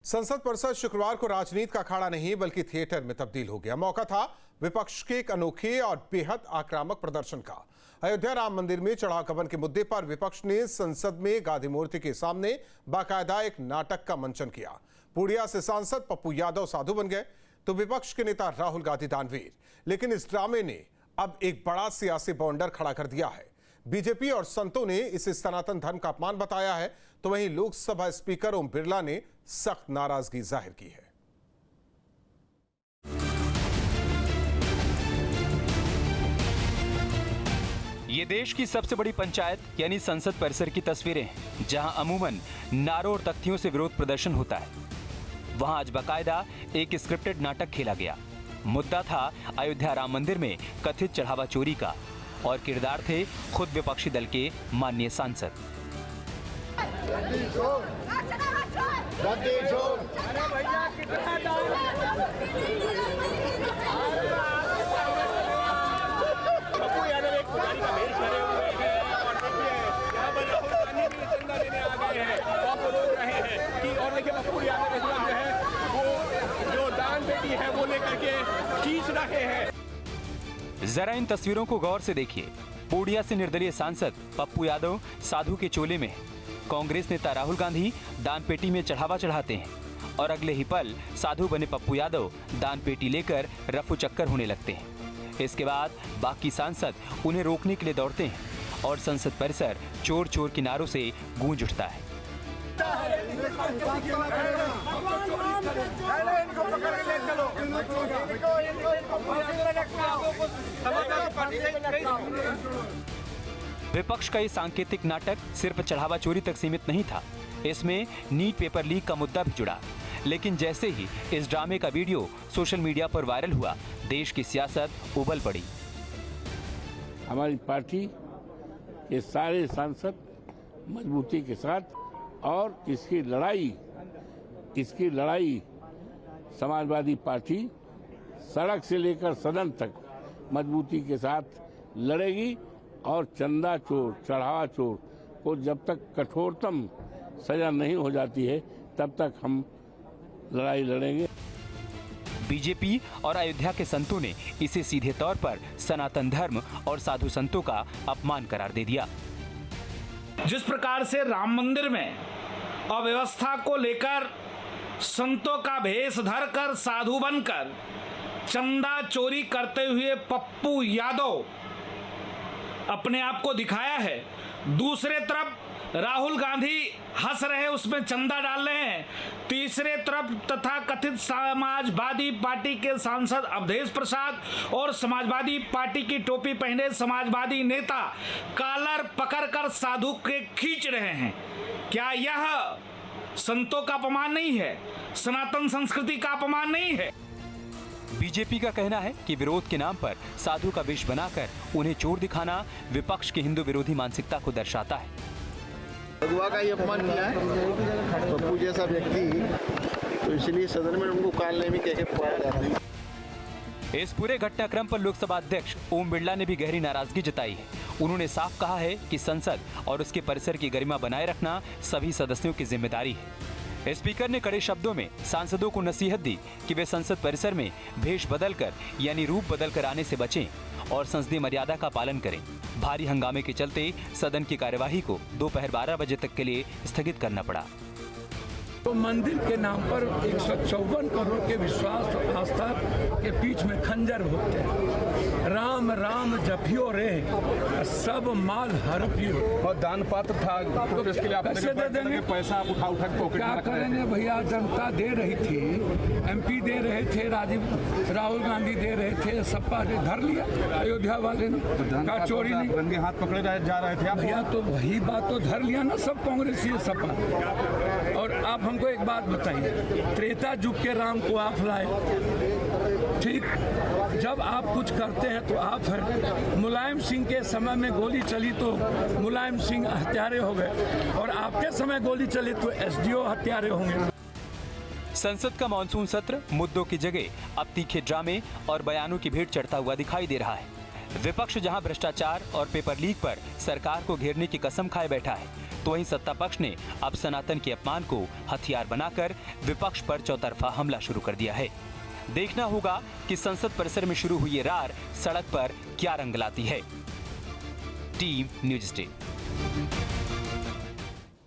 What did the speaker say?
संसद परिसर शुक्रवार को राजनीति का अखाड़ा नहीं बल्कि थिएटर में तब्दील हो गया। मौका था विपक्ष के एक अनोखे और बेहद आक्रामक प्रदर्शन का। अयोध्या राम मंदिर में चढ़ाव गबन के मुद्दे पर विपक्ष ने संसद में गांधी मूर्ति के सामने बाकायदा एक नाटक का मंचन किया। पूर्णिया से सांसद पप्पू यादव साधु बन गए तो विपक्ष के नेता राहुल गांधी दानवीर। लेकिन इस ड्रामे ने अब एक बड़ा सियासी बाउंडर खड़ा कर दिया है। बीजेपी और संतों ने इसे सनातन धर्म का अपमान बताया है, तो वहीं लोकसभा स्पीकर ओम बिरला ने सख्त नाराजगी जाहिर की है। ये देश की सबसे बड़ी पंचायत यानी संसद परिसर की तस्वीरें हैं, जहां अमूमन नारों और तख्तियों से विरोध प्रदर्शन होता है। वहां आज बाकायदा एक स्क्रिप्टेड नाटक खेला गया। मुद्दा था अयोध्या राम मंदिर में कथित चढ़ावा चोरी का और किरदार थे खुद विपक्षी दल के माननीय सांसद। वो लेकर के खींच रहे हैं। जरा इन तस्वीरों को गौर से देखिए। पूर्णिया से निर्दलीय सांसद पप्पू यादव साधु के चोले में, कांग्रेस नेता राहुल गांधी दान पेटी में चढ़ावा चढ़ाते हैं और अगले ही पल साधु बने पप्पू यादव दान पेटी लेकर रफू चक्कर होने लगते हैं। इसके बाद बाकी सांसद उन्हें रोकने के लिए दौड़ते हैं और संसद परिसर चोर चोर के नारों से गूंज उठता है। विपक्ष का ये सांकेतिक नाटक सिर्फ चढ़ावा चोरी तक सीमित नहीं था। इसमें नीट पेपर लीक का मुद्दा भी जुड़ा। लेकिन जैसे ही इस ड्रामे का वीडियो सोशल मीडिया पर वायरल हुआ, देश की सियासत उबल पड़ी। हमारी पार्टी के सारे सांसद मजबूती के साथ और इसकी लड़ाई समाजवादी पार्टी सड़क से लेकर सदन तक मजबूती के साथ लड़ेगी और चंदा चोर, चढ़ावा चोर को जब तक कठोरतम सजा नहीं हो जाती है तब तक हम लड़ाई लड़ेंगे। बीजेपी और अयोध्या के संतों ने इसे सीधे तौर पर सनातन धर्म और साधु संतों का अपमान करार दे दिया। जिस प्रकार से राम मंदिर में अव्यवस्था को लेकर संतों का भेष धरकर साधु बनकर चंदा चोरी करते हुए पप्पू यादव अपने आप को दिखाया है, दूसरे तरफ राहुल गांधी हंस रहे उसमें चंदा डाल रहे हैं, तीसरे तरफ तथा कथित समाजवादी पार्टी के सांसद अवधेश प्रसाद और समाजवादी पार्टी की टोपी पहने समाजवादी नेता कॉलर पकड़कर साधु के खींच रहे हैं। क्या यह संतों का अपमान नहीं है? सनातन संस्कृति का अपमान नहीं है? बीजेपी का कहना है कि विरोध के नाम पर साधु का वेश बनाकर उन्हें चोर दिखाना विपक्ष की हिंदू विरोधी मानसिकता को दर्शाता है। भगवा का ये अपमान किया है पप्पू जैसा व्यक्ति, तो इसलिए सदन में उनको काल नेमी कह के पुकारा जा रहा है। इस पूरे घटनाक्रम पर लोकसभा अध्यक्ष ओम बिरला ने भी गहरी नाराजगी जताई है। उन्होंने साफ कहा है कि संसद और उसके परिसर की गरिमा बनाए रखना सभी सदस्यों की जिम्मेदारी है। स्पीकर ने कड़े शब्दों में सांसदों को नसीहत दी कि वे संसद परिसर में भेष बदलकर यानी रूप बदलकर आने से बचें और संसदीय मर्यादा का पालन करें। भारी हंगामे के चलते सदन की कार्यवाही को दोपहर 12 बजे तक के लिए स्थगित करना पड़ा। तो मंदिर के नाम पर 154 करोड़ के विश्वास और आस्था के बीच में खंजर भोगते हैं। राम राम जपियो रे सब माल हरपियो। और दान पात्र था तो इसके लिए कैसे दे देंगे? पैसा आप उठा के पॉकेट क्या करेंगे भैया? जनता दे रही थी, MP दे रहे थे, राहुल गांधी दे रहे थे, सपा ने धर लिया अयोध्या वाले ने। का चोरी नहीं, रंगे हाथ पकड़े जा रहे थे भैया। तो वही बात तो धर लिया ना सब कांग्रेसी सपा। और आप हमको एक बात बताइए, त्रेता युग के राम को आप लाए, ठीक? जब आप कुछ करते हैं तो आप हैं। मुलायम सिंह के समय में गोली चली तो मुलायम सिंह हत्यारे हो गए और आपके समय गोली चली तो SDO हत्यारे होंगे। संसद का मानसून सत्र मुद्दों की जगह अब तीखे ड्रामे और बयानों की भेंट चढ़ता हुआ दिखाई दे रहा है। विपक्ष जहां भ्रष्टाचार और पेपर लीक पर सरकार को घेरने की कसम खाए बैठा है, तो वहीं सत्ता पक्ष ने अब सनातन के अपमान को हथियार बनाकर विपक्ष पर चौतरफा हमला शुरू कर दिया है। देखना होगा कि संसद परिसर में शुरू हुई ये रार सड़क पर क्या रंग लाती है। Team news state.